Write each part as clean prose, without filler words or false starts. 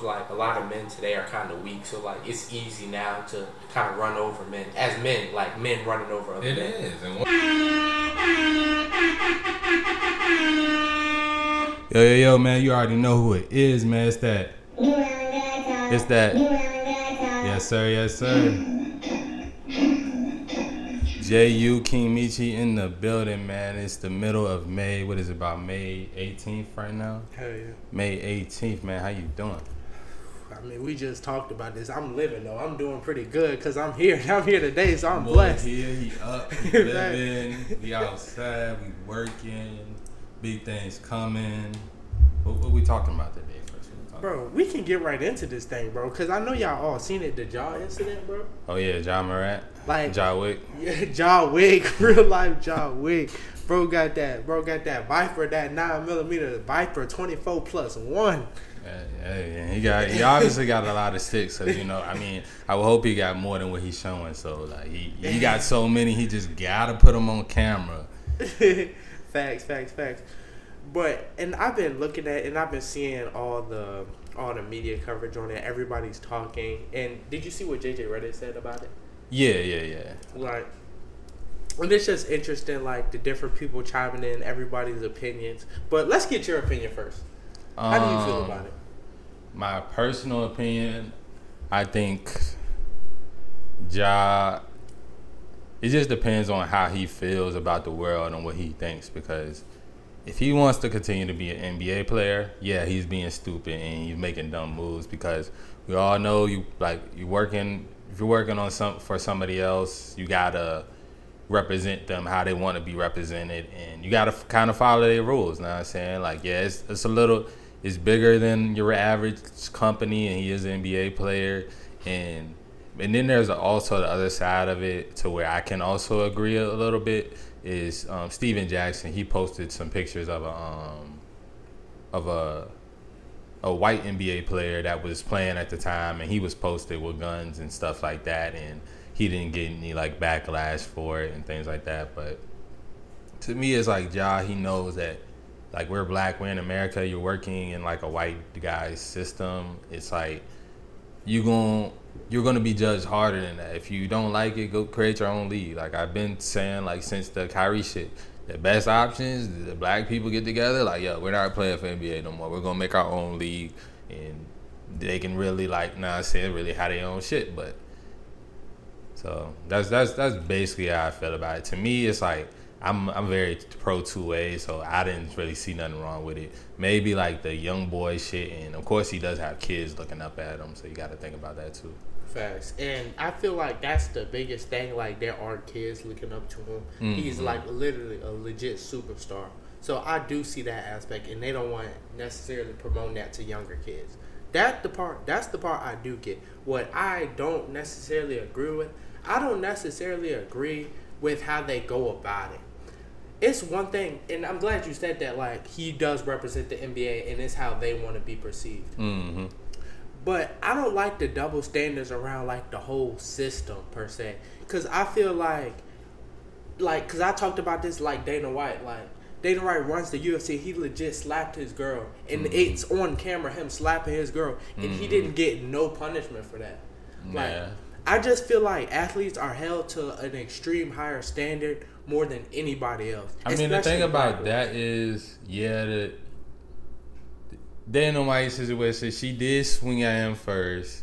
like a lot of men today are kind of weak, so like it's easy now to kind of run over men as men, like men running over other men. It is. And yo, man, you already know who it is, man. It's that. Yes, sir. J.U. Kingmeechyyy in the building, man. It's the middle of May. What is it, about May 18th right now? Hell yeah. May 18th, man. How you doing? I mean, we just talked about this. I'm living, though. I'm doing pretty good because I'm here. I'm here today, so I'm blessed. He up, he living, we outside, we working, big things coming. What we talking about today? Bro, we can get right into this thing, bro, because I know y'all all seen it, the Jaw incident, bro. Oh, yeah, John Morant. Like, Jaw Wick. Yeah, Jaw Wick, real life Jaw Wick. Bro got that Viper, that 9mm Viper 24+1. Yeah, he obviously got a lot of sticks, so, you know, I mean, I would hope he got more than what he's showing, so, like, he got so many, he just gotta put them on camera. Facts. But, and I've been looking at, and I've been seeing all the media coverage on it. Everybody's talking. And did you see what JJ Redditt said about it? Yeah. Like, and it's just interesting, like, the different people chiming in, everybody's opinions. But let's get your opinion first. How do you feel about it? My personal opinion, I think Ja, it just depends on how he feels about the world and what he thinks, because if he wants to continue to be an NBA player, yeah, he's being stupid and he's making dumb moves, because we all know if you're working on for somebody else, you gotta represent them how they want to be represented, and you gotta kind of follow their rules. Know what I'm saying? Like, yeah, it's bigger than your average company, and he is an NBA player, and then there's also the other side of it, to where I can also agree a little bit, is Steven Jackson. He posted some pictures of a white NBA player that was playing at the time, and he was posted with guns and stuff like that, and he didn't get any like backlash for it and things like that. But to me, it's like he knows that, like, we're black, we're in America, you're working in like a white guy's system. It's like you're gonna be judged harder than that. If you don't like it, go create your own league. Like I've been saying, like, since the Kyrie shit, the best options, the black people get together, like, yo, we're not playing for NBA no more. We're gonna make our own league, and they can really, like, really have their own shit. But so that's basically how I feel about it. To me, it's like I'm very pro two-way, so I didn't really see nothing wrong with it. Maybe like the young boy shit, and of course he does have kids looking up at him, so you got to think about that too. Facts. And I feel like that's the biggest thing. Like, there are kids looking up to him. Mm-hmm. He's like literally a legit superstar. So I do see that aspect, and they don't want necessarily promoting that to younger kids. That's the part I do get. What I don't necessarily agree with, I don't necessarily agree with how they go about it. It's one thing, and I'm glad you said that, like, he does represent the NBA, and it's how they want to be perceived. Mm-hmm. But I don't like the double standards around, like, the whole system, per se. Because I feel like, because I talked about this, like, Dana White runs the UFC. He legit slapped his girl, and it's on camera, him slapping his girl, and he didn't get no punishment for that. Like, yeah. I just feel like athletes are held to an extreme higher standard more than anybody else. I mean, the thing about that is, the Dana White situation, she did swing at him first,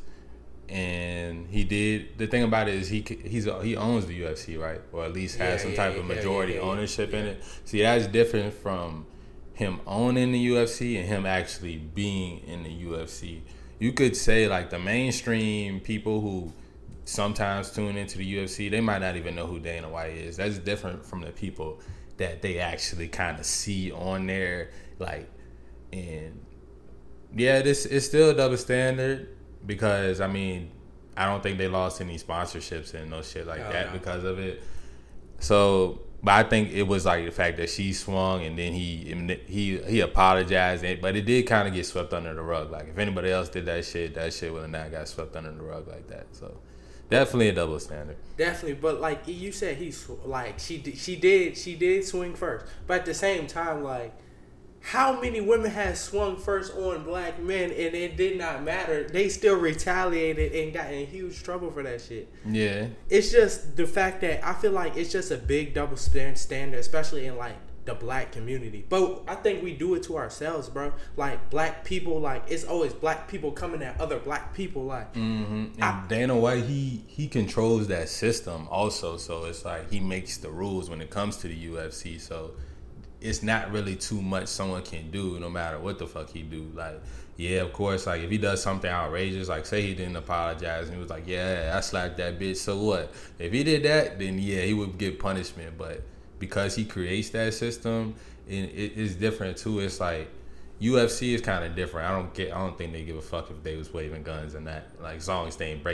and he did. The thing about it is he owns the UFC, right? Or at least has some type of majority ownership in it. See, that's different from him owning the UFC and him actually being in the UFC. You could say, like, the mainstream people who sometimes tune into the UFC, they might not even know who Dana White is. That's different from the people that they actually kind of see on there, like, and yeah, this is still a double standard, because I mean, I don't think they lost any sponsorships and no shit like that because of it. So, but I think it was like the fact that she swung, and then he apologized, but it did kind of get swept under the rug. Like, if anybody else did that shit would have not got swept under the rug like that. So definitely a double standard. Definitely, but like you said, she did swing first. But at the same time, like, how many women had swung first on black men and it did not matter? They still retaliated and got in huge trouble for that shit. Yeah. It's just the fact that I feel like it's just a big double standard, especially in like the black community. But I think we do it to ourselves, bro. Like black people, like it's always black people coming at other black people. Like, and Dana White, he controls that system also. So it's like he makes the rules when it comes to the UFC. So it's not really too much someone can do, no matter what the fuck he do. Like, yeah, of course, like if he does something outrageous, like say he didn't apologize and he was like, yeah, I slapped that bitch, so what? If he did that, then yeah, he would get punishment. But because he creates that system, and it's different too. It's like UFC is kind of different. I don't think they give a fuck if they was waving guns and that. Like as long as they ain't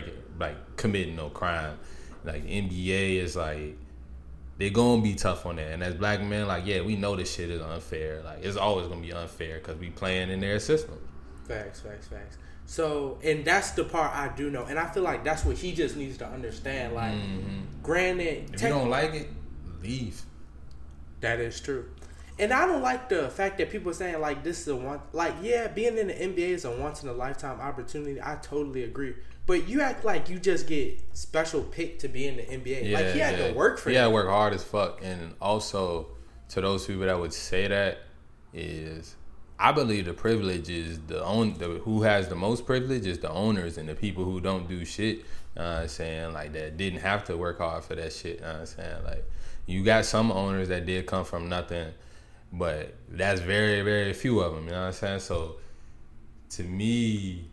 committing no crime. Like NBA is like, they gonna be tough on that. And as black men, like, yeah, we know this shit is unfair. Like, it's always gonna be unfair because we playing in their system. Facts. So, and that's the part I do know. And I feel like that's what he just needs to understand. Like, granted, if you don't like it, leave. That is true. And I don't like the fact that people are saying, like, this is a one... Like, yeah, being in the NBA is a once-in-a-lifetime opportunity. I totally agree. But you act like you just get special picked to be in the NBA. Yeah, like, he had to work for it. He had to work hard as fuck. And also, to those people that would say that, is... I believe the privilege is who has the most privilege is the owners and the people who don't do shit. Saying like that didn't have to work hard for that shit. Saying like you got some owners that did come from nothing, but that's very, very few of them. You know what I'm saying? So to me,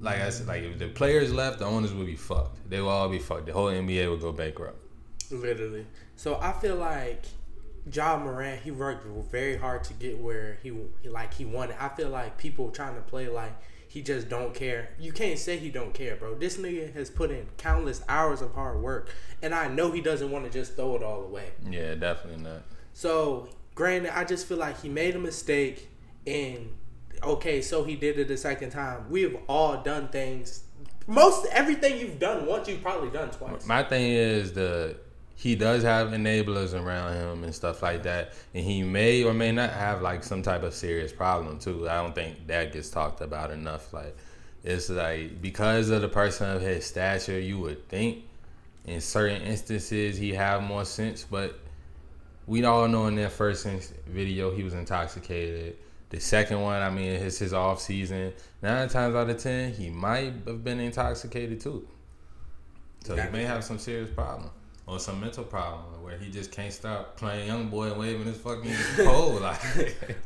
like I said, like if the players left, the owners would be fucked. They would all be fucked. The whole NBA would go bankrupt. Literally. So I feel like Ja Morant, he worked very hard to get where he wanted. I feel like people trying to play like he just don't care. You can't say he don't care, bro. This nigga has put in countless hours of hard work, and I know he doesn't want to just throw it all away. Yeah, definitely not. So, granted, I just feel like he made a mistake, and okay, so he did it the second time. We have all done things. Everything you've done once, you've probably done twice. My thing is he does have enablers around him and stuff like that, and he may or may not have like some type of serious problem too. I don't think that gets talked about enough. Like, it's like because of the person of his stature, you would think in certain instances he have more sense, but we all know in that first video he was intoxicated. The second one, I mean, it's his off season. 9 times out of 10, he might have been intoxicated too. So he may have some serious problem. Or some mental problem where he just can't stop playing young boy and waving his fucking pole. Like,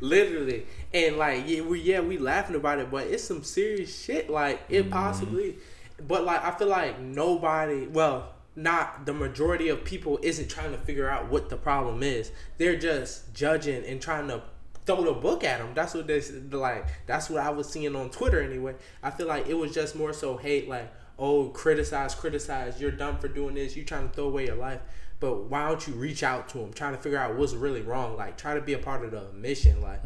literally. And like, we laughing about it, but it's some serious shit. Like, it possibly. But like, I feel like nobody, well, not the majority of people isn't trying to figure out what the problem is. They're just judging and trying to throw the book at them. That's what that's what I was seeing on Twitter anyway. I feel like it was just more so hate, like, oh, criticize, you're dumb for doing this, you trying to throw away your life. But why don't you reach out to him, trying to figure out what's really wrong? Like, try to be a part of the mission. Like,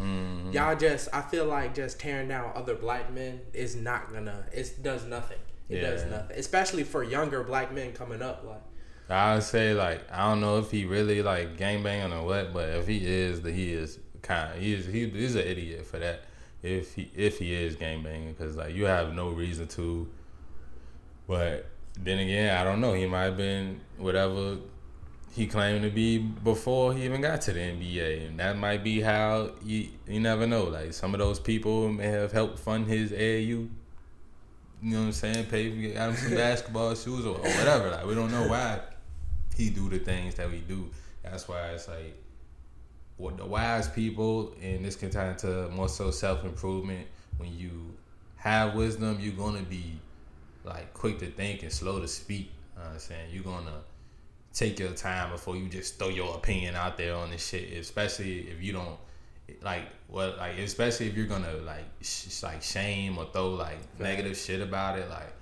y'all just, I feel like just tearing down other black men is not gonna, it does nothing. It does nothing. Especially for younger black men coming up. Like, I would say, like, I don't know if he really, like, gangbanging or what, but if he is, he's an idiot for that. If he is gangbanging, because, like, you have no reason to. But then again, I don't know. He might have been whatever he claimed to be before he even got to the NBA. And that might be how you never know. Like, some of those people may have helped fund his AAU. You know what I'm saying? Got him some basketball shoes or whatever. Like, we don't know why he do the things that we do. That's why it's like, what the wise people, and this can turn to more so self-improvement. When you have wisdom, you're going to be like quick to think and slow to speak. I'm saying you're gonna take your time before you just throw your opinion out there on this shit. Especially if you don't especially if you're gonna like shame or throw like negative shit about it. Like,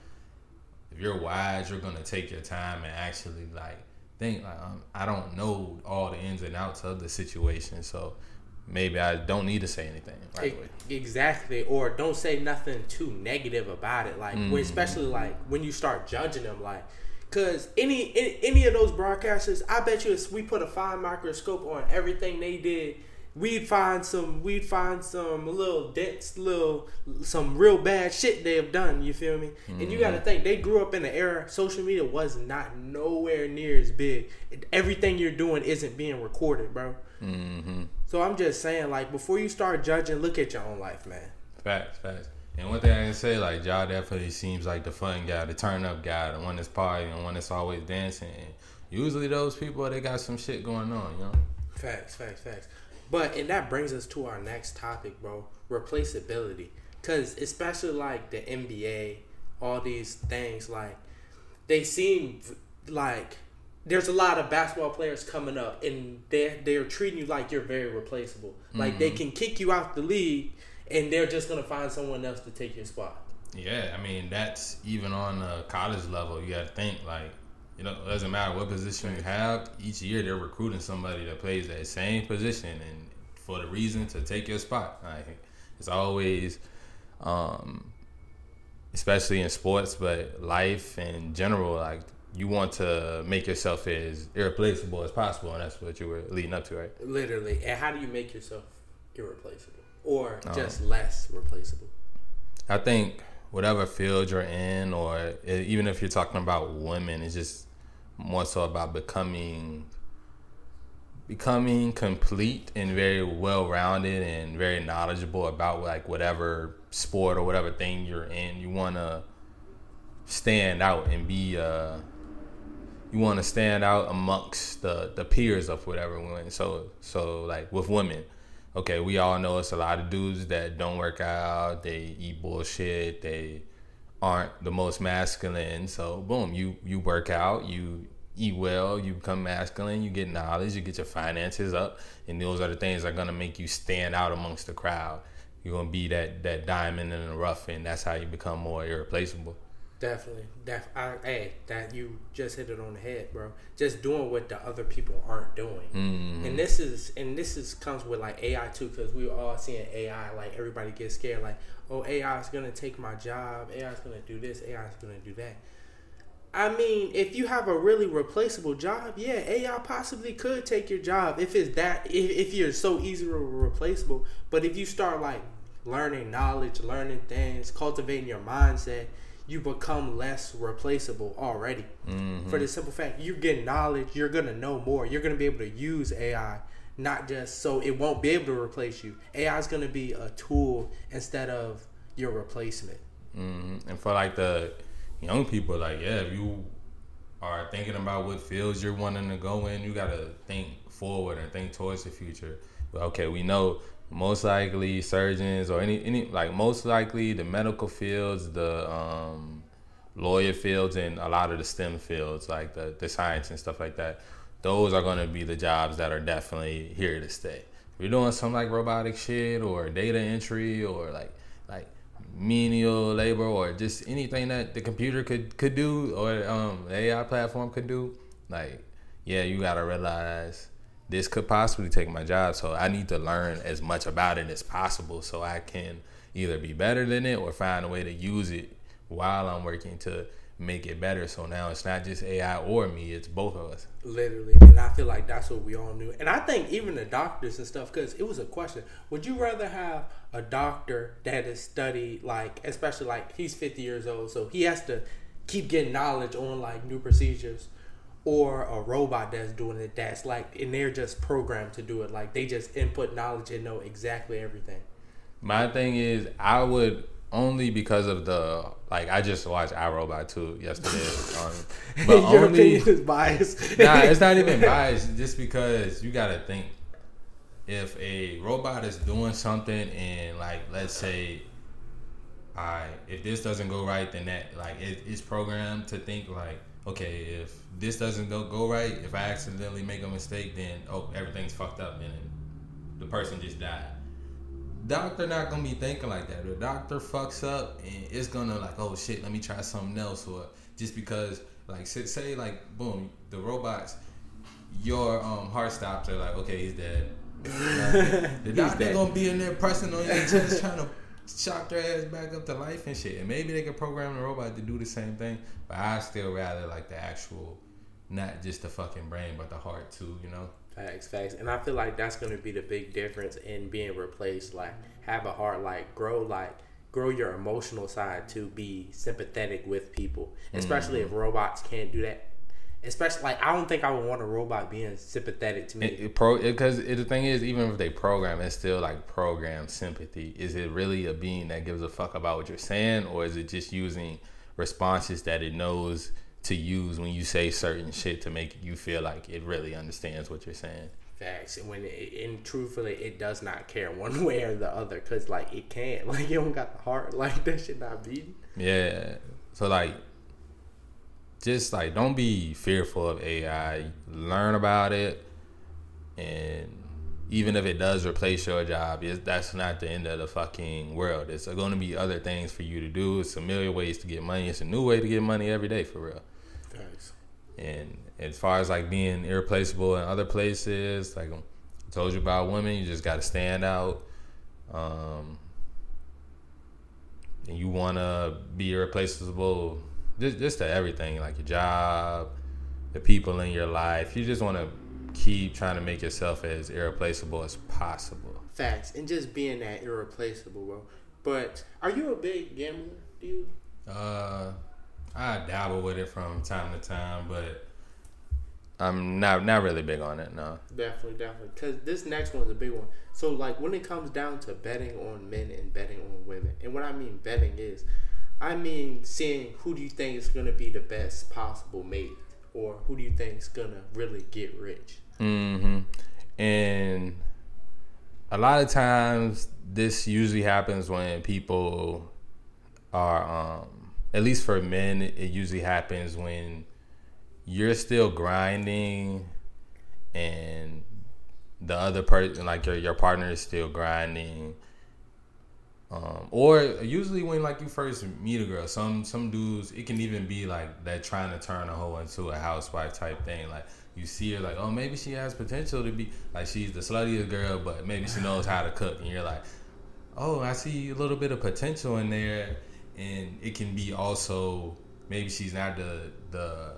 if you're wise, you're gonna take your time and actually like think. Like, I don't know all the ins and outs of the situation, so maybe I don't need to say anything right away. Exactly. Or don't say nothing too negative about it. Like, especially like when you start judging them, like, cause any of those broadcasters, I bet you if we put a fine microscope on everything they did we'd find some little dents, some real bad shit they have done. You feel me? Mm-hmm. And you got to think they grew up in an era social media was not nowhere near as big. Everything you're doing isn't being recorded, bro. Mm-hmm. So I'm just saying, like, before you start judging, look at your own life, man. Facts. And one thing I can say, like, Ja definitely seems like the fun guy, the turn up guy, the one that's partying, the one that's always dancing. And usually those people, they got some shit going on, you know? Facts. And that brings us to our next topic, bro. Replaceability. Because especially like the NBA, all these things, like, they seem like there's a lot of basketball players coming up and they're treating you like you're very replaceable. Like, they can kick you out the league and they're just going to find someone else to take your spot. Yeah, I mean, that's even on a college level. You got to think, like, you know, it doesn't matter what position you have. Each year they're recruiting somebody that plays that same position and for the reason to take your spot. Like, it's always, especially in sports, but life in general, like, you want to make yourself as irreplaceable as possible, and that's what you were leading up to, right? Literally. And how do you make yourself irreplaceable? Or just less replaceable? I think whatever field you're in, or even if you're talking about women, it's just more so about becoming complete and very well-rounded and very knowledgeable about, like, whatever sport or whatever thing you're in. You want to stand out and be you want to stand out amongst the peers of whatever women. So like with women, okay, we all know it's a lot of dudes that don't work out, they eat bullshit, they aren't the most masculine. So boom, you work out, you eat well, you become masculine, you get knowledge, you get your finances up, and those are the things that are gonna make you stand out amongst the crowd. You're gonna be that diamond in the rough, and that's how you become more irreplaceable. Definitely. That you just hit it on the head, bro. Just doing what the other people aren't doing. Mm-hmm. And this is comes with, like, AI too, because we all seeing AI, like, everybody gets scared, like, oh, AI is gonna take my job, AI is gonna do this, AI is gonna do that. I mean, if you have a really replaceable job, yeah, AI possibly could take your job if you're so easily replaceable. But if you start, like, learning knowledge, learning things, cultivating your mindset, you become less replaceable already. Mm-hmm. For the simple fact, you're getting knowledge, you're going to know more. You're going to be able to use AI, not just so it won't be able to replace you. AI is going to be a tool instead of your replacement. Mm-hmm. And for, like, the young people, like, yeah, if you are thinking about what fields you're wanting to go in, you got to think forward and think towards the future. But, okay, we know most likely surgeons or any like most likely the medical fields, the lawyer fields, and a lot of the STEM fields, like the science and stuff like that, those are going to be the jobs that are definitely here to stay. If you're doing some, like, robotic shit or data entry or like menial labor or just anything that the computer could do or the AI platform could do, like, yeah, you got to realize this could possibly take my job, so I need to learn as much about it as possible so I can either be better than it or find a way to use it while I'm working to make it better. So now it's not just AI or me, it's both of us. Literally. And I feel like that's what we all knew. And I think even the doctors and stuff, because it was a question, would you rather have a doctor that has studied, like, especially, like, he's 50 years old, so he has to keep getting knowledge on, like, new procedures, or a robot that's doing it, that's like, and they're just programmed to do it, like, they just input knowledge and know exactly everything? My thing is, I would only because of the, like, I just watched iRobot 2 yesterday. But your opinion is biased. Nah, it's not even biased, just because you gotta think, if a robot is doing something and, like, let's say, if this doesn't go right, then that, like, it's programmed to think, like, okay, if this doesn't go right, if I accidentally make a mistake, then, oh, everything's fucked up and the person just died. Doctor not gonna be thinking like that. The doctor fucks up and it's gonna, like, oh shit, let me try something else. Or just because, like, say like, boom, the robots, your heart stops, they're like, okay, he's dead. The doctor gonna be in there pressing on your chest trying to shock their ass back up to life and shit. And maybe they can program the robot to do the same thing, but I still rather, like, the actual, not just the fucking brain, but the heart too, you know? Facts. And I feel like that's going to be the big difference in being replaced. Like, have a heart, grow your emotional side to be sympathetic with people, especially if robots can't do that. Especially, like, I don't think I would want a robot being sympathetic to me. Because the thing is, even if they program, it's still like programmed sympathy. Is it really a being that gives a fuck about what you're saying, or is it just using responses that it knows to use when you say certain shit to make you feel like it really understands what you're saying? Facts. And truthfully, it does not care one way or the other, because like it can't. Like, it don't got the heart. Like, that shit not beating. Yeah. So like, just like, don't be fearful of AI. Learn about it, and even if it does replace your job, that's not the end of the fucking world. It's going to be other things for you to do. It's a million ways to get money. It's a new way to get money every day, for real. Thanks. And as far as like being irreplaceable in other places, like I told you about women, you just got to stand out. And you want to be irreplaceable just to everything, like your job, the people in your life. You just want to keep trying to make yourself as irreplaceable as possible. Facts. And just being that irreplaceable, bro. But are you a big gambler, dude? I dabble with it from time to time, but I'm not really big on it, no. Definitely. Because this next one's a big one. So, like, when it comes down to betting on men and betting on women, and what I mean betting is, I mean seeing who do you think is going to be the best possible mate, or who do you think is going to really get rich. Mm-hmm. And a lot of times this usually happens when people are, at least for men, it usually happens when you're still grinding and the other person, like your partner, is still grinding. Or usually when like you first meet a girl, some dudes, it can even be like that, trying to turn a hoe into a housewife type thing. Like, you see her like, oh, maybe she has potential to be like, she's the sluttiest girl, but maybe she knows how to cook, and you're like, oh, I see a little bit of potential in there. And it can be also, maybe she's not the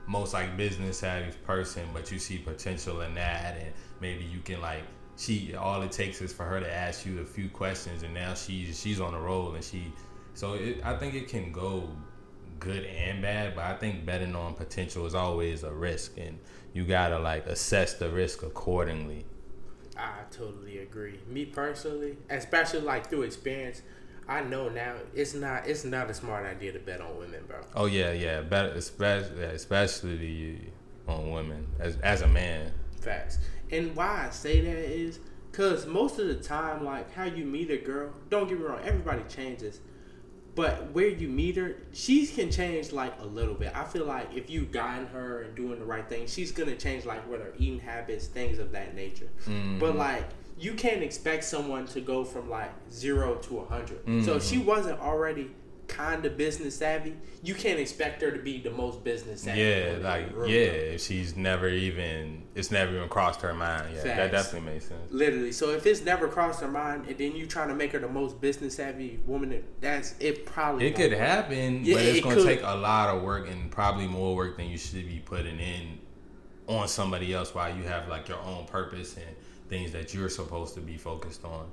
most like business savvy person, but you see potential in that, and maybe you can like, all it takes is for her to ask you a few questions, and now she's on a roll, and I think it can go good and bad, but I think betting on potential is always a risk, and you gotta like assess the risk accordingly. I totally agree. Me personally, especially like through experience, I know now it's not a smart idea to bet on women, bro. Oh yeah, bet especially on women as a man. Facts. And why I say that is because most of the time, like, how you meet a girl, don't get me wrong, everybody changes. But where you meet her, she can change like a little bit. I feel like if you guiding her and doing the right thing, she's gonna change like with her eating habits, things of that nature. Mm-hmm. But like, you can't expect someone to go from like 0 to 100. Mm-hmm. So if she wasn't already kind of business savvy, you can't expect her to be the most business savvy. Yeah, like, if she's never even crossed her mind. Yeah, Facts. That definitely makes sense. Literally. So if it's never crossed her mind, and then you trying to make her the most business savvy woman, it could happen, but it's going to take a lot of work, and probably more work than you should be putting in on somebody else, while you have like your own purpose and things that you're supposed to be focused on.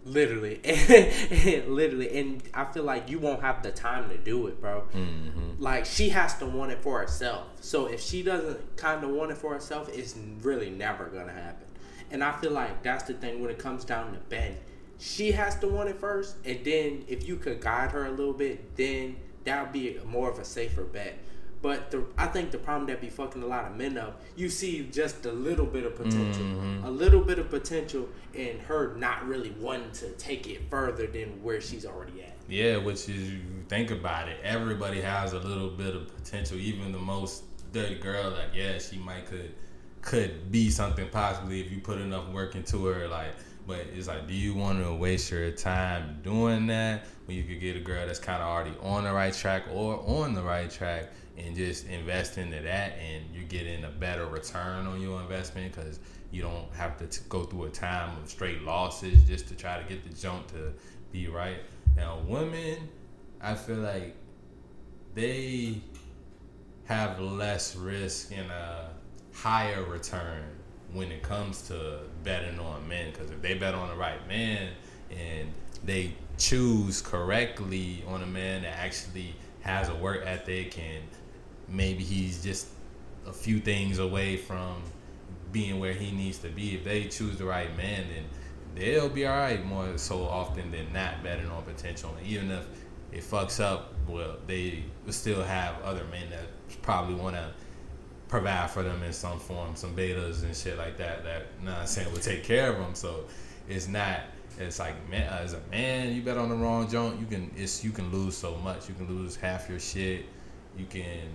Literally, and I feel like you won't have the time to do it, bro. Mm-hmm. Like, she has to want it for herself. So if she doesn't kind of want it for herself, it's really never gonna happen. And I feel like that's the thing when it comes down to Ben. She has to want it first, and then if you could guide her a little bit, then that would be more of a safer bet. But I think the problem that be fucking a lot of men up, you see just a little bit of potential. Mm-hmm. A little bit of potential, and her not really wanting to take it further than where she's already at. Yeah, which is, you think about it, everybody has a little bit of potential. Even the most dirty girl, like, yeah, she might could be something possibly if you put enough work into her, like. But it's like, do you want to waste your time doing that when you could get a girl that's kind of already on the right track or on the right track, and just invest into that, and you're getting a better return on your investment because you don't have to go through a time of straight losses just to try to get the jump to be right. Now, women, I feel like they have less risk and a higher return when it comes to betting on men. Because if they bet on the right man and they choose correctly on a man that actually has a work ethic and maybe he's just a few things away from being where he needs to be, if they choose the right man, then they'll be all right more so often than not betting on potential. And even if it fucks up, well, they will still have other men that probably want to provide for them in some form, some betas and shit like that, not saying will take care of them. So it's like, man, as a man, you bet on the wrong joint, you can lose so much. You can lose half your shit. You can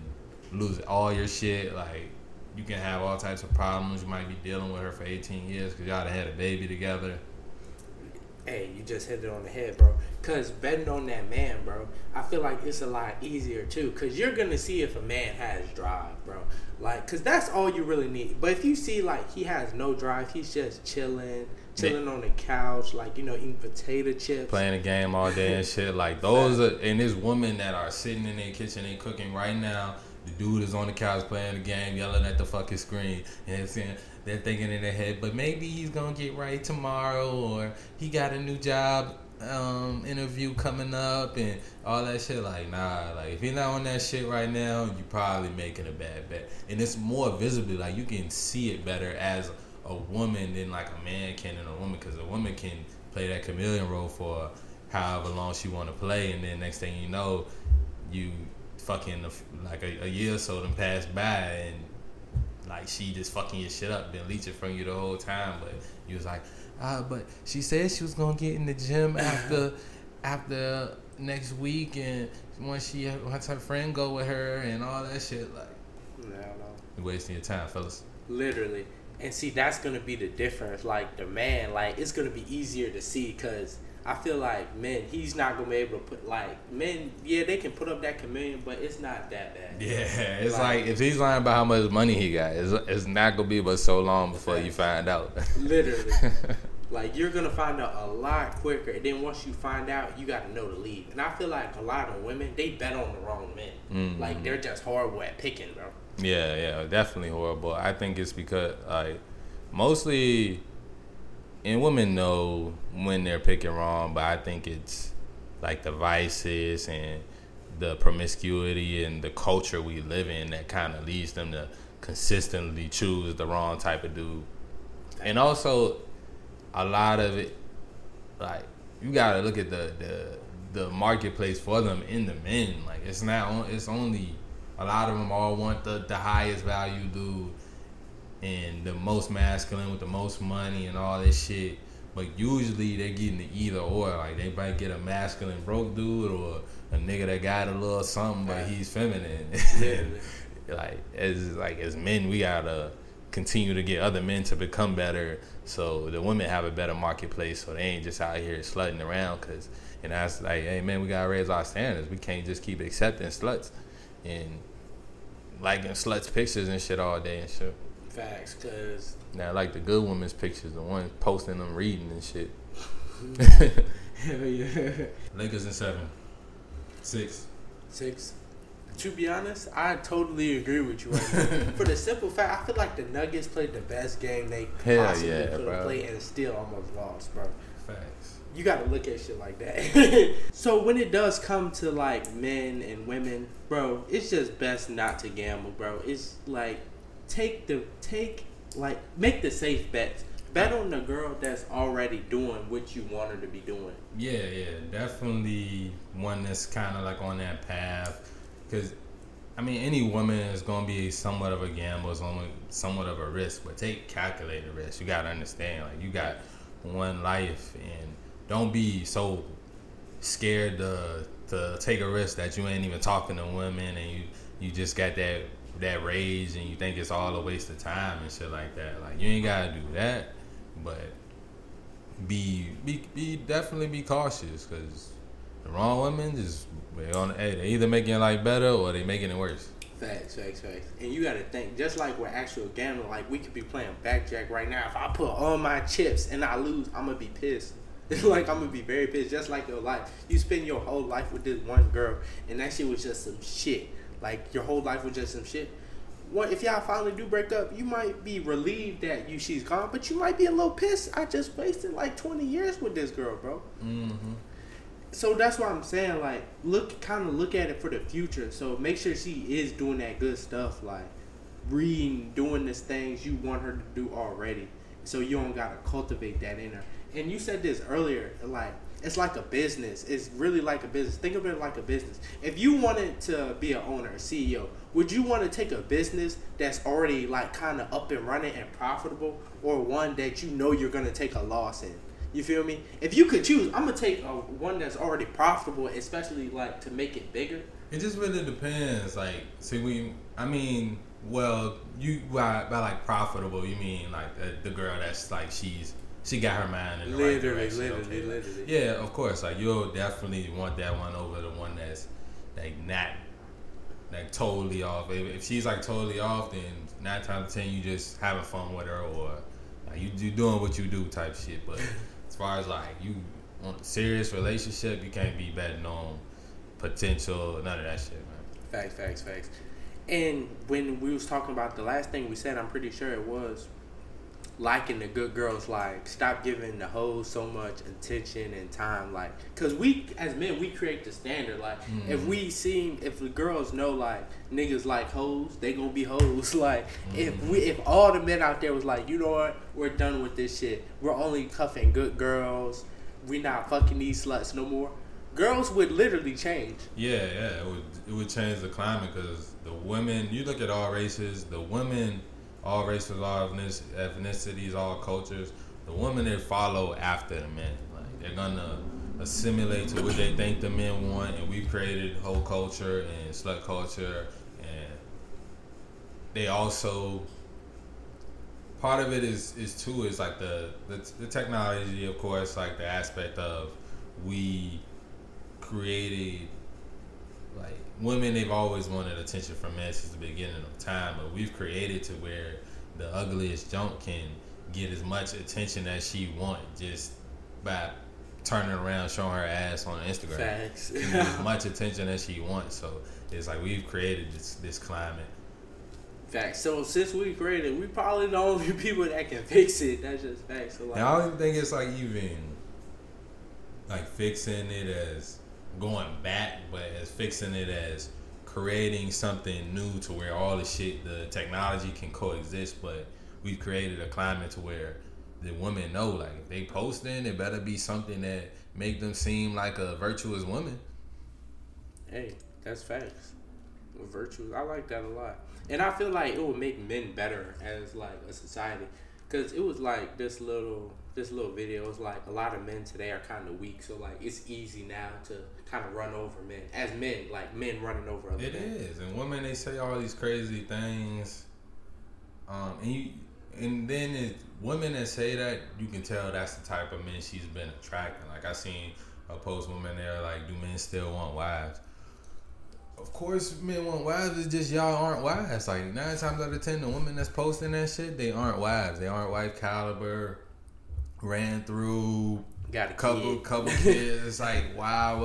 lose all your shit. Like, you can have all types of problems. You might be dealing with her for 18 years because y'all had a baby together. Hey, you just hit it on the head, bro. Because betting on that man, bro, I feel like it's a lot easier, too. Because you're going to see if a man has drive, bro. Like, because that's all you really need. But if you see, like, he has no drive, he's just chilling on the couch, like, eating potato chips. Playing a game all day and shit. Like, those are, and there's women that are sitting in their kitchen, they cooking right now. The dude is on the couch playing the game, yelling at the fucking screen. And they're thinking in their head, but maybe he's going to get right tomorrow, or he got a new job interview coming up and all that shit. Like, nah, like, if you're not on that shit right now, you're probably making a bad bet. And it's more visibly, like, you can see it better as a woman than, like, a man can in a woman, because a woman can play that chameleon role for however long she want to play, and then next thing you know, you fucking, like, a year or so done passed by, and like, she just fucking your shit up, been leeching from you the whole time. But you was like, but she said she was gonna get in the gym after next week, and once her friend go with her and all that shit. Like, no. You're wasting your time, fellas. Literally. And see, that's gonna be the difference. Like, the man, like, it's gonna be easier to see, because I feel like men, he's not gonna be able to put, like, men, yeah, they can put up that chameleon, but it's not that bad. Yeah, it's like if he's lying about how much money he got, it's not gonna be but so long before you find out. Literally. Like, you're gonna find out a lot quicker, and then once you find out, you gotta know to leave. And I feel like a lot of women, they bet on the wrong men. Mm-hmm. Like, they're just horrible at picking, bro. Yeah, definitely horrible. I think it's because, like, mostly, and women know when they're picking wrong, but I think it's like the vices and the promiscuity and the culture we live in that kind of leads them to consistently choose the wrong type of dude. And also, a lot of it, like, you gotta look at the marketplace for them in the men. Like, it's only, a lot of them all want the highest value dude and the most masculine with the most money and all this shit. But usually they're getting the either or. Like, they might get a masculine broke dude or a nigga that got a little something but he's feminine. as men, we gotta continue to get other men to become better, so the women have a better marketplace, so they ain't just out here slutting around. Cause, and that's like, hey man, we gotta raise our standards. We can't just keep accepting sluts and liking sluts pictures and shit all day and shit. Facts, cause now, like, the good women's pictures, the ones posting them reading and shit. Hell yeah. Lakers in 7. 6. To be honest, I totally agree with you right now. For the simple fact, I feel like the Nuggets played the best game they possibly could have played and still almost lost, bro. Facts. You gotta look at shit like that. So when it does come to, like, men and women, bro, it's just best not to gamble, bro. It's like, make the safe bets. Bet on the girl that's already doing what you want her to be doing. Yeah, definitely one that's kind of like on that path. Because, I mean, any woman is going to be somewhat of a gamble, somewhat of a risk, but take calculated risk. You got to understand, like, you got one life, and don't be so scared to take a risk that you ain't even talking to women, and you just got that rage, and you think it's all a waste of time and shit like that. Like, you ain't got to do that, but definitely be cautious, because the wrong women they either making your life better or they making it worse. Facts. And you gotta think, just like with actual gambling, like, we could be playing blackjack right now. If I put all my chips and I lose, I'm gonna be pissed. Like, I'm gonna be very pissed. Just like your life, you spend your whole life with this one girl, and that shit was just some shit. Like your whole life was just some shit. What if y'all finally do break up? You might be relieved that she's gone, but you might be a little pissed. I just wasted like 20 years with this girl, bro. Mm-hmm. So that's what I'm saying. Like, look at it for the future. So make sure she is doing that good stuff, like reading, doing the things you want her to do already. So you don't gotta cultivate that in her. And you said this earlier, like it's like a business. It's really like a business. Think of it like a business. If you wanted to be an owner, a CEO, would you want to take a business that's already like kind of up and running and profitable, or one that you know you're gonna take a loss in? You feel me? If you could choose, I'm gonna take one that's already profitable, especially like to make it bigger. It just really depends. Like, well, you by like profitable, you mean like the girl that's like she got her mind in the right direction. Literally. Yeah, of course. Like you'll definitely want that one over the one that's like not like totally off. If she's like totally off, then 9 times out of 10 you just having fun with her, or like you doing what you do type shit. But as far as like you on a serious relationship, you can't be betting on potential, none of that shit, man. Facts. And when we was talking about the last thing we said, I'm pretty sure it was liking the good girls, like stop giving the hoes so much attention and time, like because we as men we create the standard, like if the girls know like niggas like hoes, they gonna be hoes. Like if all the men out there was like, you know what, we're done with this shit, we're only cuffing good girls, we not fucking these sluts no more, girls would literally change. Yeah, it would change the climate, because the women, you look at all races, the women, all races, all ethnicities, all cultures, the women that follow after the men. Like they're gonna assimilate to what they think the men want, and we've created whole culture and slut culture, and they also, part of it is like the technology, of course, like the aspect of we created, like women, they've always wanted attention from men since the beginning of time, but we've created to where the ugliest junk can get as much attention as she wants just by turning around, showing her ass on Instagram. Facts. Can get as much attention as she wants. So it's like we've created this climate. Facts. So since we created, we probably the only people that can fix it. That's just facts. So like, and I don't even think it's like even like fixing it as going back, but as fixing it as creating something new to where all the shit, the technology can coexist. But we've created a climate to where the women know, like if they posting, it better be something that make them seem like a virtuous woman. Hey, that's facts. Virtuous, I like that a lot, and I feel like it would make men better as like a society, because it was like this little video is like a lot of men today are kind of weak, so like it's easy now to kind of run over men as men, like men running over other men. It is, and women, they say all these crazy things, and then it's women that say that, you can tell that's the type of men she's been attracting. Like I seen a post woman there like, do men still want wives? Of course men want wives, it's just y'all aren't wives. Like 9 times out of 10, the women that's posting that shit, they aren't wives. They aren't wife caliber, ran through, got a couple kids. It's like, wow,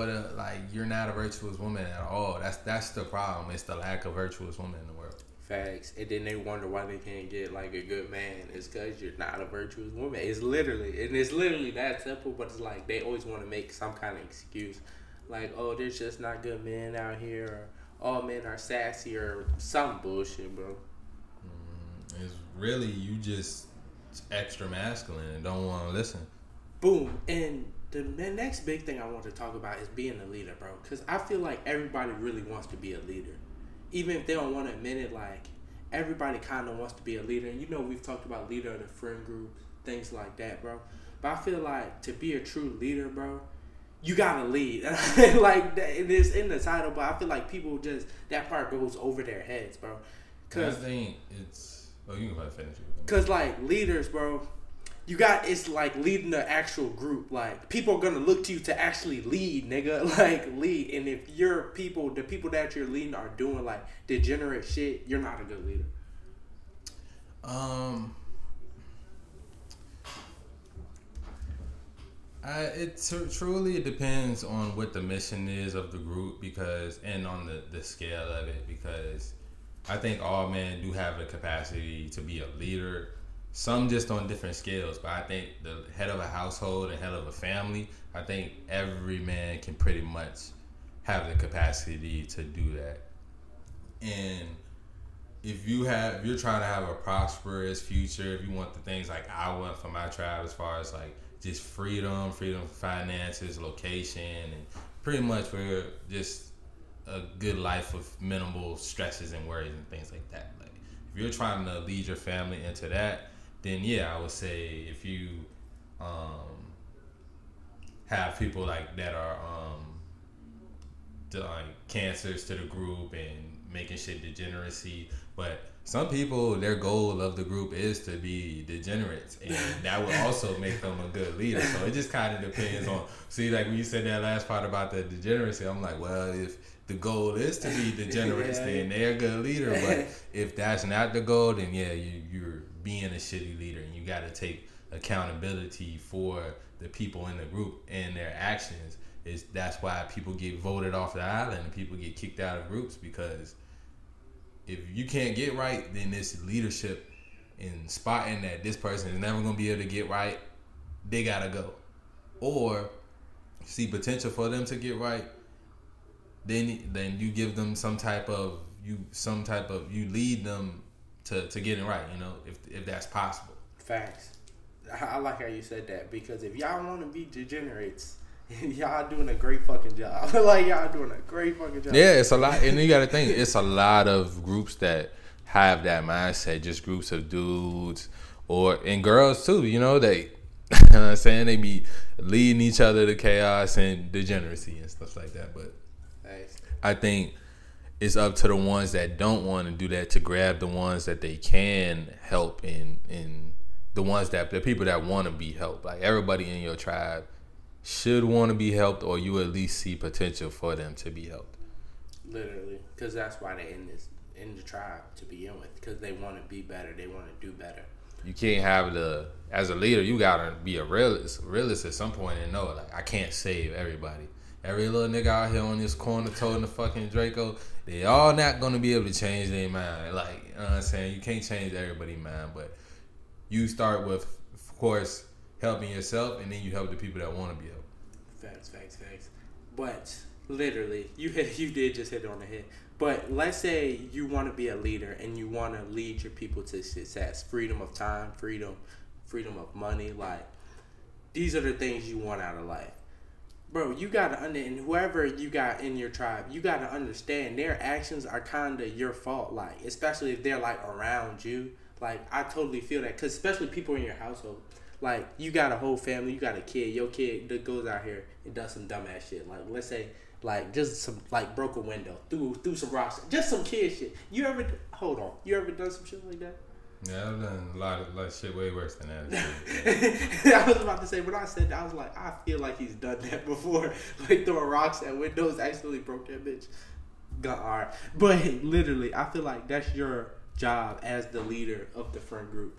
you're not a virtuous woman at all. That's the problem. It's the lack of virtuous women in the world. Facts. And then they wonder why they can't get like a good man. It's because you're not a virtuous woman. It's literally that simple. But it's like they always want to make some kind of excuse, like, oh, there's just not good men out here, or all men are sassy, or some bullshit, bro. It's really you just extra masculine and don't want to listen. Boom. And the next big thing I want to talk about is being a leader, bro. Because I feel like everybody really wants to be a leader. Even if they don't want to admit it, like, everybody kind of wants to be a leader. And you know, we've talked about leader of the friend group, things like that, bro. But I feel like to be a true leader, bro, you gotta lead. Like, it is in the title, but I feel like people just, that part goes over their heads, bro. Cause I think it's, you can probably finish it. Cause like leaders, bro, it's like leading the actual group. Like people are gonna look to you to actually lead, nigga. Like lead. And if the people that you're leading are doing like degenerate shit, you're not a good leader. Truly depends on what the mission is of the group and on the scale of it, because I think all men do have the capacity to be a leader. Some just on different scales, but I think the head of a household and head of a family, I think every man can pretty much have the capacity to do that. And if you're trying to have a prosperous future, if you want the things like I want for my tribe, as far as like just freedom for finances, location, and pretty much for just a good life with minimal stresses and worries and things like that. Like if you're trying to lead your family into that, then yeah, I would say if you have people like that are like cancers to the group and making shit degeneracy, but some people, their goal of the group is to be degenerates, and that would also make them a good leader. So it just kind of depends on. See, like when you said that last part about the degeneracy, I'm like, well, if the goal is to be degenerates, then they're a good leader. But if that's not the goal, then yeah, you're being a shitty leader, and you got to take accountability for the people in the group and their actions. That's why people get voted off the island and people get kicked out of groups, because if you can't get right, then this leadership in spotting that this person is never going to be able to get right, they got to go. Or see potential for them to get right, then you give them you lead them to getting right, you know, if that's possible. Facts. I like how you said that, because if y'all want to be degenerates, y'all doing a great fucking job. Like, y'all doing a great fucking job. Yeah, it's a lot. And you got to think, it's a lot of groups that have that mindset, just groups of dudes and girls too, you know, you know what I'm saying? They be leading each other to chaos and degeneracy and stuff like that. But nice. I think it's up to the ones that don't want to do that to grab the ones that they can help and the people that want to be helped. Like everybody in your tribe should want to be helped, or you at least see potential for them to be helped. Literally, because that's why they're in the tribe to begin with, because they want to be better, they want to do better. You can't have as a leader, you gotta be a realist at some point and know, like, I can't save everybody. Every little nigga out here on this corner toting the fucking Draco, they all not gonna be able to change their mind. Like, you know what I'm saying? You can't change everybody's mind, but you start with, of course, helping yourself, and then you help the people that want to be helped. Facts. But literally, you did just hit it on the head. But let's say you want to be a leader and you want to lead your people to success, freedom of time, freedom of money. Like, these are the things you want out of life, bro. You gotta and whoever you got in your tribe, you gotta understand their actions are kind of your fault. Like, especially if they're like around you. Like, I totally feel that, because especially people in your household. Like, you got a whole family, you got a kid, your kid that goes out here and does some dumbass shit. Like, let's say, like, just some, like, broke a window, threw some rocks, just some kid shit. You ever done some shit like that? Yeah, I've done a lot of shit way worse than that. I was about to say, when I said that, I was like, I feel like he's done that before. Like, throwing rocks at windows, actually broke that bitch. Alright. But literally, I feel like that's your job as the leader of the friend group,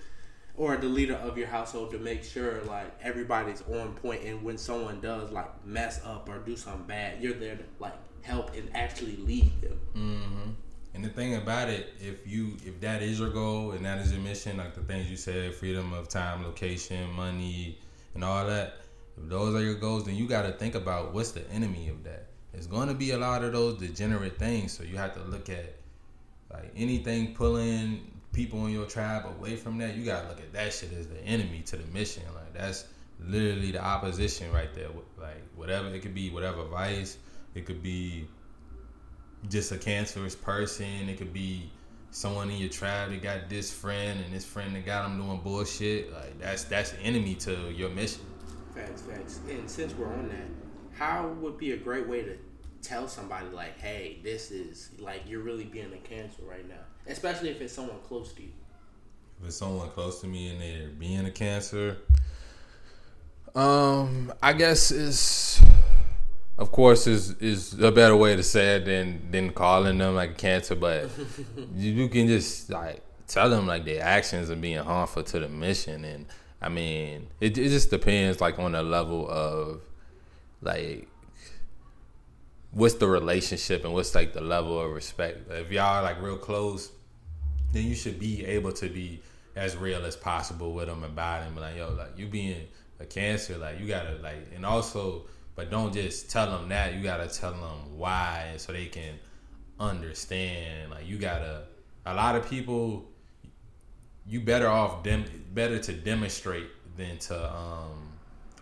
or the leader of your household, to make sure like everybody's on point, and when someone does like mess up or do something bad, you're there to like help and actually lead them. Mm-hmm. And the thing about it, if that is your goal and that is your mission, like the things you said, freedom of time, location, money, and all that, if those are your goals, then you got to think about what's the enemy of that. It's going to be a lot of those degenerate things, so you have to look at like anything pulling people in your tribe away from that. You gotta look at that shit as the enemy to the mission. Like, that's literally the opposition right there. Like, whatever, it could be whatever vice, it could be just a cancerous person, it could be someone in your tribe that got this friend and this friend that got them doing bullshit. Like, that's the enemy to your mission. Facts. And since we're on that, how would be a great way to tell somebody, like, hey, this is, like, you're really being a cancer right now, especially if it's someone close to you? If it's someone close to me and they're being a cancer, I guess is a better way to say it than calling them like a cancer, but you can just like tell them like their actions are being harmful to the mission, and I mean, it just depends, like, on the level of, like, what's the relationship and what's, like, the level of respect. If y'all, like, real close, then you should be able to be as real as possible with them about it. Like, yo, like, you being a Cancer, like, you gotta, like, and also, but don't just tell them that. You gotta tell them why, so they can understand. Like, you gotta, a lot of people, you better to demonstrate than to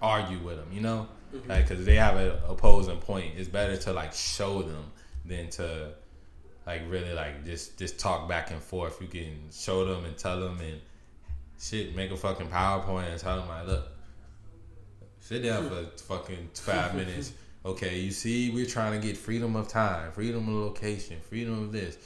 argue with them, you know? Mm-hmm. Like, because they have an opposing point. It's better to, like, show them than to, like, really, like, just talk back and forth. You can show them and tell them and shit, make a fucking PowerPoint and tell them, like, look, sit down for fucking 5 minutes. Okay, you see, we're trying to get freedom of time, freedom of location, freedom of this.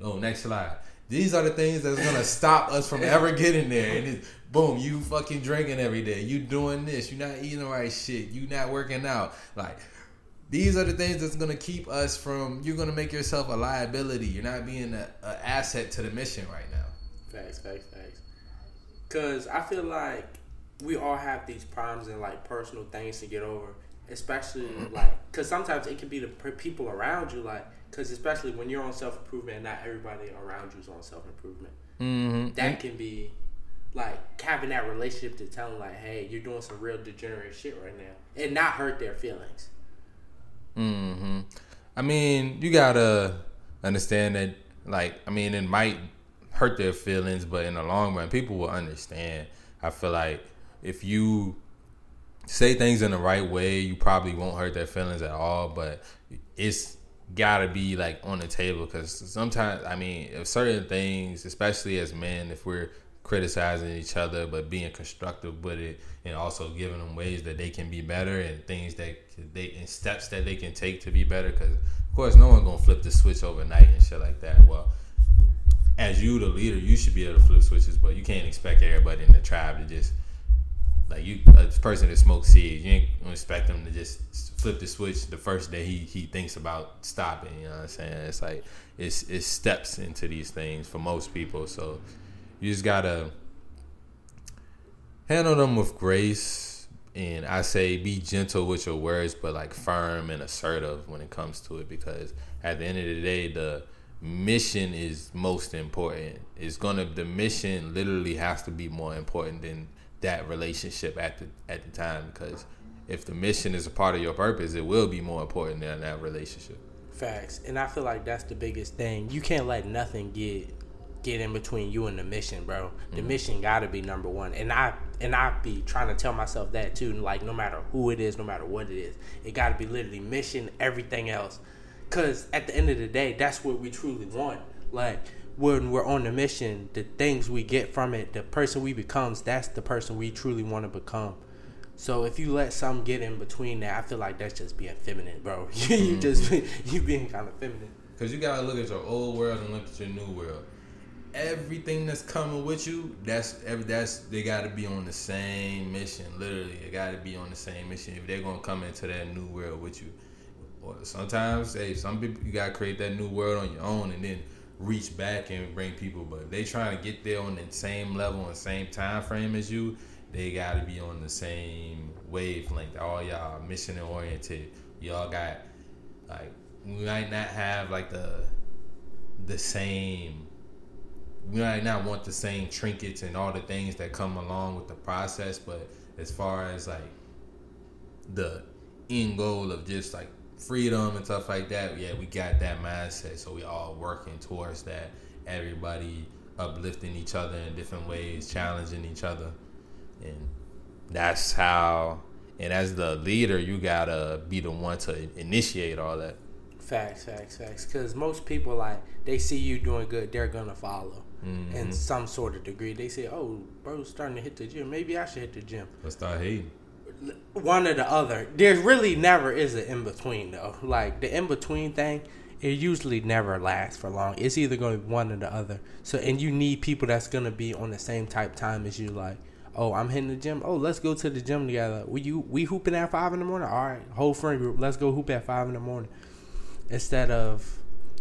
Oh, next slide. These are the things that's going to stop us from ever getting there. And it's, boom, you fucking drinking every day. You doing this. You're not eating the right shit. You not working out. Like, these are the things that's going to keep us from, you're going to make yourself a liability. You're not being an asset to the mission right now. Facts. Because I feel like we all have these problems and, like, personal things to get over. Especially, like, because sometimes it can be the people around you, like, because especially when you're on self-improvement, not everybody around you is on self-improvement. Mm-hmm. That can be, like, having that relationship to tell them, like, hey, you're doing some real degenerate shit right now. And not hurt their feelings. Mm-hmm. I mean, you gotta understand that, like, I mean, it might hurt their feelings, but in the long run, people will understand. I feel like if you say things in the right way, you probably won't hurt their feelings at all, but it's gotta be, like, on the table, because sometimes, I mean, if certain things, especially as men, if we're criticizing each other but being constructive with it and also giving them ways that they can be better and things that and steps that they can take to be better, because of course no one gonna flip the switch overnight and shit like that. Well, as you, the leader, you should be able to flip switches, but you can't expect everybody in the tribe to just, like, you, a person that smokes seeds, you ain't gonna expect them to just flip the switch the first day he thinks about stopping. You know what I'm saying? It's like it's steps into these things for most people. So you just gotta handle them with grace, and I say be gentle with your words, but, like, firm and assertive when it comes to it, because at the end of the day, the mission is most important. The mission literally has to be more important than that relationship at the time, because if the mission is a part of your purpose, it will be more important than that relationship. Facts. And I feel like that's the biggest thing. You can't let nothing get in between you and the mission, bro. The mission gotta be number one. And I be trying to tell myself that too. Like, no matter who it is, no matter what it is, it gotta be literally mission, everything else. Cause at the end of the day, that's what we truly want. Like, when we're on the mission, the things we get from it, the person we become, that's the person we truly want to become. So if you let something get in between that, I feel like that's just being feminine, bro. you being kind of feminine. Cause you gotta look at your old world and look at your new world. Everything that's coming with you, they gotta be on the same mission. Literally, they gotta be on the same mission if they're gonna come into that new world with you. Or sometimes, some people, you gotta create that new world on your own and then reach back and bring people. But if they trying to get there on the same level and same time frame as you, they gotta be on the same wavelength. All y'all mission oriented. Y'all got, like, we might not have, like, the same. We might not want the same trinkets and all the things that come along with the process, but as far as, like, the end goal of just, like, freedom and stuff like that, yeah, we got that mindset. So we all working towards that. Everybody uplifting each other in different ways, challenging each other, and that's how. And as the leader, you gotta be the one to initiate all that. Facts. Because most people, like, they see you doing good, they're gonna follow. Mm-hmm. In some sort of degree. They say, oh, bro's starting to hit the gym. Maybe I should hit the gym. Let's start hating. One or the other. There really never is an in-between, though. Like, the in-between thing, it usually never lasts for long. It's either going to be one or the other. So, and you need people that's going to be on the same type time as you. Like, oh, I'm hitting the gym. Oh, let's go to the gym together. We hooping at 5 in the morning? All right, whole friend group, let's go hoop at 5 in the morning. Instead of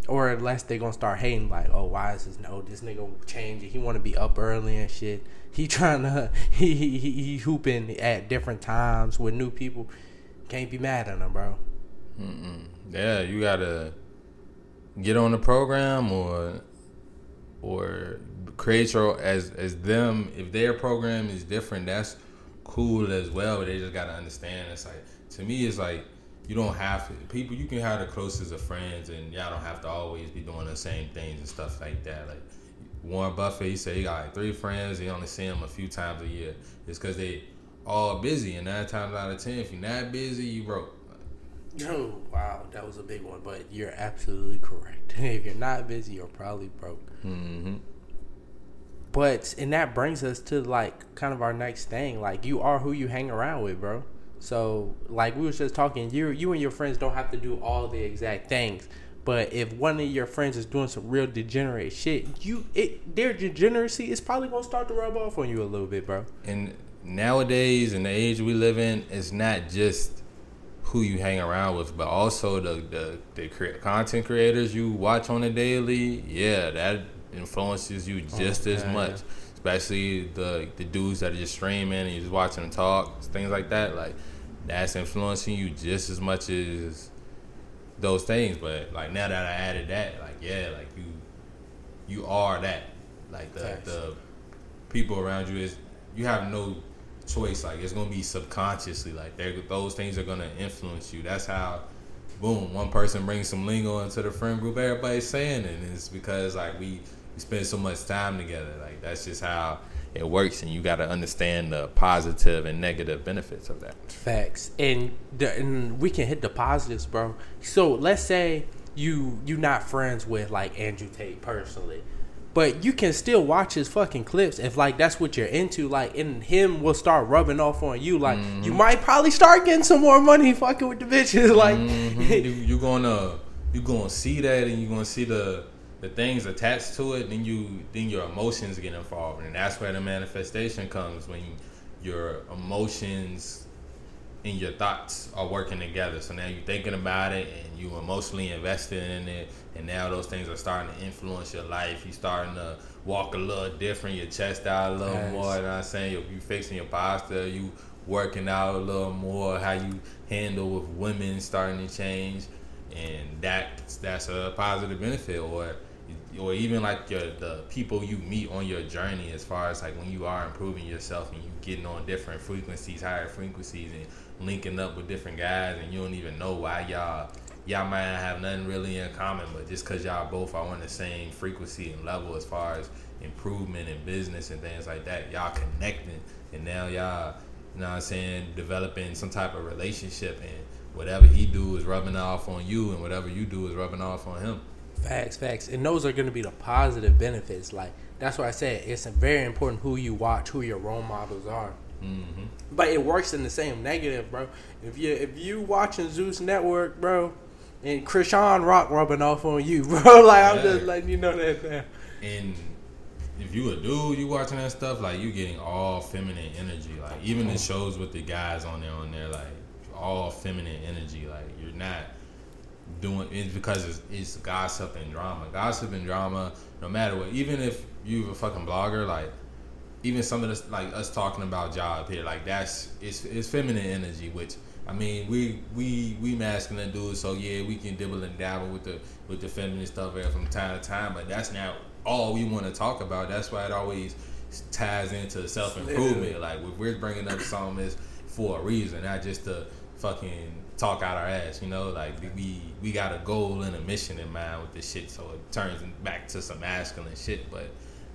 Or unless they gonna start hating, like, oh, why is this nigga changing? He want to be up early and shit. He trying to he hooping at different times with new people. Can't be mad at him, bro. Yeah, you gotta get on the program or create your as them. If their program is different, that's cool as well. But they just gotta understand. It's like, to me, it's like, you don't have to, people, you can have the closest of friends and y'all don't have to always be doing the same things and stuff like that. Like Warren Buffett, he said he got like 3 friends, he only see them a few times a year. It's because they all busy, and 9 times out of 10, if you're not busy, you broke. Oh, wow, that was a big one, but you're absolutely correct. If you're not busy, you're probably broke. But, and that brings us to, like, kind of our next thing. Like, you are who you hang around with, bro. So, like we was just talking, you and your friends don't have to do all the exact things. But if one of your friends is doing some real degenerate shit, their degeneracy is probably gonna start to rub off on you a little bit, bro. And nowadays, in the age we live in, it's not just who you hang around with, but also the content creators you watch on a daily. Yeah, that influences you just as much. Especially the dudes that are just streaming and you just watching them talk, things like that. Like, that's influencing you just as much as those things. But like, now that I added that, like, yeah, like you are that. Like the people around you, you have no choice. Like, it's gonna be subconsciously. Like, those things are gonna influence you. That's how, boom, one person brings some lingo into the friend group, everybody's saying it, and it's because like we spend so much time together. Like, that's just how it works, and you got to understand the positive and negative benefits of that. Facts. And we can hit the positives, bro. So let's say you not friends with like Andrew Tate personally, but you can still watch his fucking clips if like that's what you're into. Like, and him will start rubbing off on you. Like, you might probably start getting some more money fucking with the bitches. Like, you gonna see that, and you gonna see the things attached to it, then your emotions get involved, and that's where the manifestation comes, when your emotions and your thoughts are working together. So now you're thinking about it and you emotionally invested in it, and now those things are starting to influence your life. You're starting to walk a little different, your chest out a little more, you know what I'm saying? You fixing your posture, you working out a little more, how you handle with women starting to change, and that's a positive benefit. Or even like the people you meet on your journey, as far as like when you are improving yourself and you getting on different frequencies, higher frequencies, and linking up with different guys, and you don't even know why y'all might not have nothing really in common, but just because y'all both are on the same frequency and level as far as improvement in business and things like that, y'all connecting, and now y'all, you know what I'm saying, developing some type of relationship, and whatever he do is rubbing off on you, and whatever you do is rubbing off on him. Facts. And those are going to be the positive benefits. Like, that's why I said it's very important who you watch, who your role models are. But it works in the same negative, bro. If you watching Zeus Network, bro, and Krishan Rock rubbing off on you, bro, like, I'm just letting you know that now. And if you a dude, you watching that stuff, like, you getting all feminine energy. Like, even the shows with the guys on there, like, all feminine energy. Like, you're not doing it because it's gossip and drama, no matter what. Even if you're a fucking blogger, like, even some of this, like us talking about job here, like, it's feminine energy, which, I mean, we masculine dudes, so yeah, we can dibble and dabble with the feminine stuff from time to time, but that's not all we want to talk about. That's why it always ties into self-improvement. Like, if we're bringing up something, is for a reason, not just to fucking talk out our ass, you know. Like, we got a goal and a mission in mind with this shit, so it turns back to some masculine shit. But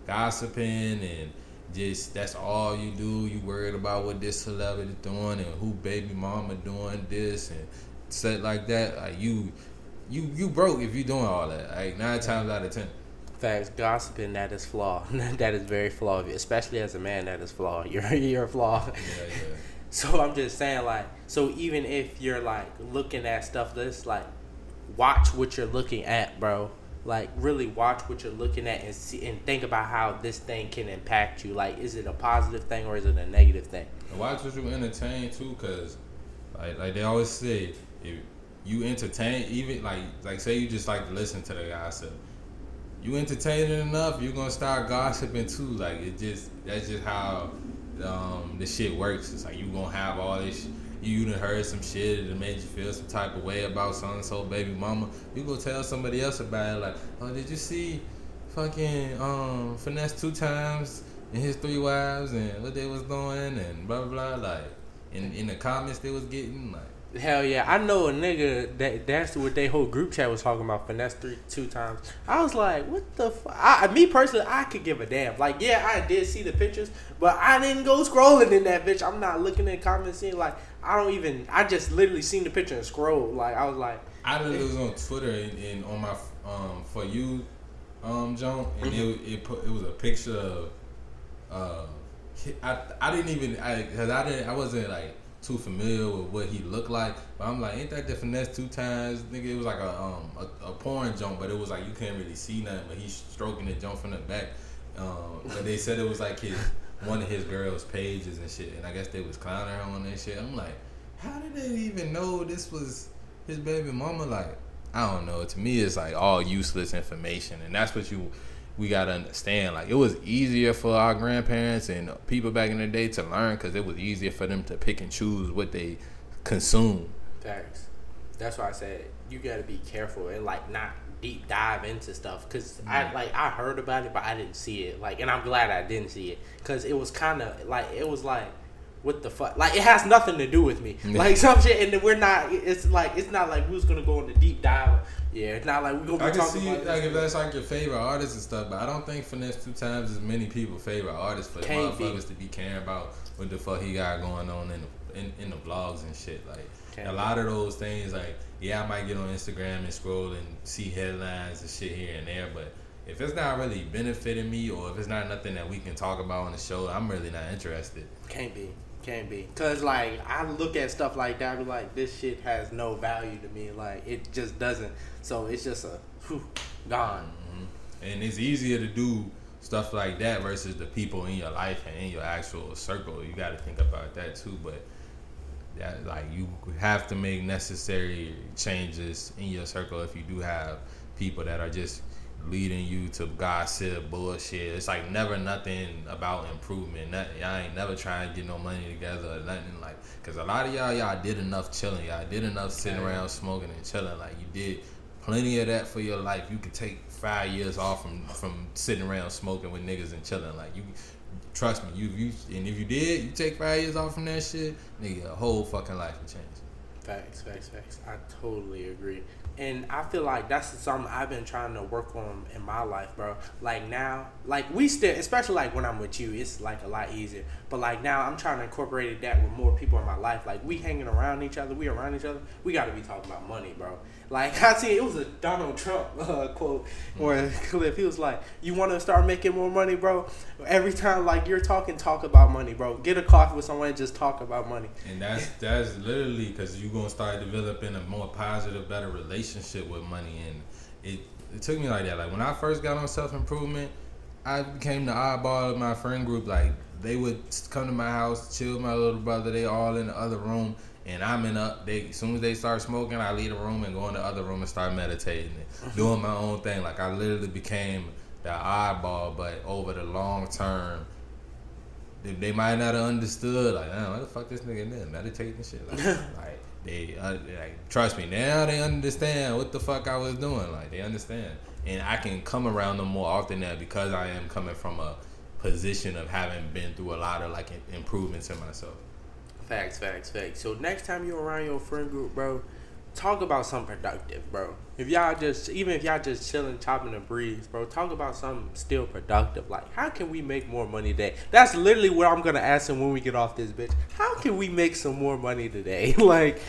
gossiping and just, that's all you do. You worried about what this celebrity doing and who baby mama doing this and shit like that. Like, you broke if you doing all that. Like, 9 times out of 10. Facts. Gossiping, that is flawed. That is very flawed, especially as a man. That is flawed. You're flawed. Yeah. So I'm just saying, like, so even if you're like looking at stuff that's like, watch what you're looking at, bro. Like, really watch what you're looking at and see and think about how this thing can impact you. Like, is it a positive thing or is it a negative thing? And watch what you entertain too, cause like they always say, you entertain, even like say you just like to listen to the gossip. You entertain it enough, you're gonna start gossiping too. Like that's just how the shit works. It's like you gonna have all this. You done heard some shit that made you feel some type of way about so and so baby mama. You go tell somebody else about it. Like, oh, did you see fucking Finesse 2 times and his 3 wives and what they was doing and blah blah blah. Like in the comments they was getting like. Hell yeah, I know a nigga that's what they whole group chat was talking about. Finesse 2 times. I was like, what the fuck? Me personally, I could give a damn. Like, yeah, I did see the pictures, but I didn't go scrolling in that bitch. I'm not looking at comments, seeing like I just literally seen the picture and scrolled. Like, I was like, I know it was on Twitter and on my For You, John, and it was a picture of I didn't even because I wasn't like too familiar with what he looked like, but I'm like, ain't that the Finesse 2 times, nigga? It was like a porn joint, but it was like you can't really see nothing, but he's stroking the joint from the back. But they said it was like one of his girls' pages and shit, and I guess they was clowning her on that shit. I'm like, how did they even know this was his baby mama? Like, I don't know. To me, it's like all useless information, and that's what we gotta understand. Like, it was easier for our grandparents and people back in the day to learn because it was easier for them to pick and choose what they consume. Thanks. That's why I said you gotta be careful and like not deep dive into stuff because I heard about it but I didn't see it. Like, and I'm glad I didn't see it because it was kind of like what the fuck? Like, it has nothing to do with me. Like, some shit, and we're not. It's not like we was gonna go on the deep dive. Yeah, it's not like we're gonna be talking about. Like, if that's like your favorite artist and stuff, but I don't think Finesse 2 times as many people's favorite artists for the motherfuckers to be caring about what the fuck he got going on in the vlogs and shit. Like, a lot of those things, like, yeah, I might get on Instagram and scroll and see headlines and shit here and there, but if it's not really benefiting me or if it's not nothing that we can talk about on the show, I'm really not interested. Can't be. Because, like, I look at stuff like that and be like, this shit has no value to me. Like, it just doesn't. So it's just gone. Mm-hmm. And it's easier to do stuff like that versus the people in your life and in your actual circle. You got to think about that, too. But, that, like, you have to make necessary changes in your circle if you do have people that are just leading you to gossip, bullshit. It's like never nothing about improvement. Y'all ain't never trying to get no money together or nothing, like, because a lot of y'all did enough chilling. Y'all did enough sitting around smoking and chilling. Like, you did plenty of that for your life. You could take 5 years off from sitting around smoking with niggas and chilling. Like, you trust me, you and if you did, you take 5 years off from that shit, nigga, your whole fucking life would change. Facts. I totally agree. And I feel like that's something I've been trying to work on in my life, bro. Like, now, like, we still, especially like when I'm with you, it's like a lot easier. But like now, I'm trying to incorporate that with more people in my life. Like, we hanging around each other, we got to be talking about money, bro. Like, I see it was a Donald Trump quote or a clip. He was like, "You want to start making more money, bro? Every time like you're talking, talk about money, bro. Get a coffee with someone and just talk about money." And that's literally because you're gonna start developing a more positive, better relationship with money. And it took me like that. Like, when I first got on self-improvement, I became the oddball of my friend group. Like, they would come to my house, chill with my little brother. They all in the other room. And I'm as soon as they start smoking, I leave the room and go in the other room and start meditating and doing my own thing. Like, I literally became the oddball, but over the long term, they might not have understood. Like, what the fuck this nigga did? Meditating and shit. Like, they trust me, now they understand what the fuck I was doing. Like, they understand. And I can come around them more often now because I am coming from a position of having been through a lot of, like, improvements in myself. Facts. So next time you're around your friend group, bro, talk about something productive, bro. If y'all just chilling, chopping the breeze, bro, talk about something still productive. Like, how can we make more money today? That's literally what I'm gonna ask him when we get off this bitch. How can we make some more money today? Like,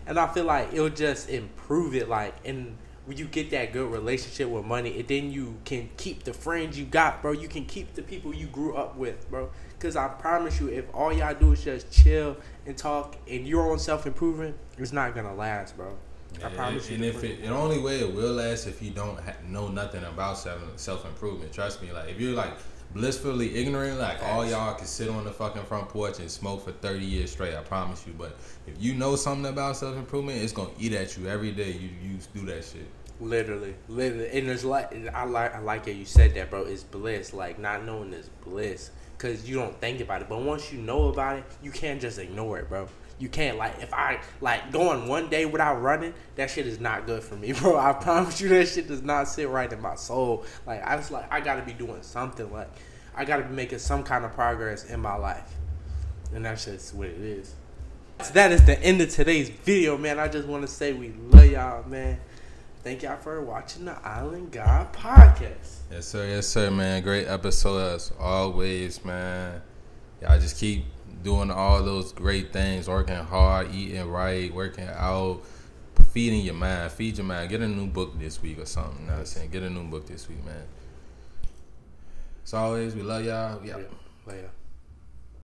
and I feel like it'll just improve it. Like, and when you get that good relationship with money, and then you can keep the friends you got, bro. You can keep the people you grew up with, bro. Because I promise you, if all y'all do is just chill and talk and you're on self-improvement, it's not going to last, bro. I promise you. And the only way it will last if you don't know nothing about self-improvement. Trust me, like, if you're like blissfully ignorant. Like all y'all can sit on the fucking front porch and smoke for 30 years straight. I promise you. But if you know something about self improvement, it's gonna eat at you every day. You do that shit. Literally, and there's I like it. You said that, bro. It's bliss. Like not knowing is bliss, cause you don't think about it. But once you know about it, you can't just ignore it, bro. You can't, like, if I, like, going one day without running, that shit is not good for me, bro. I promise you that shit does not sit right in my soul. Like, I gotta be doing something. Like, I gotta be making some kind of progress in my life. And that's just what it is. So that is the end of today's video, man. I just want to say we love y'all, man. Thank y'all for watching the Island God Podcast. Yes, sir, man. Great episode as always, man. Y'all just keep doing all those great things, working hard, eating right, working out, feeding your mind. Feed your mind. Get a new book this week or something. You know what I'm saying? Get a new book this week, man. As always, we love y'all. Yeah. Love y'all.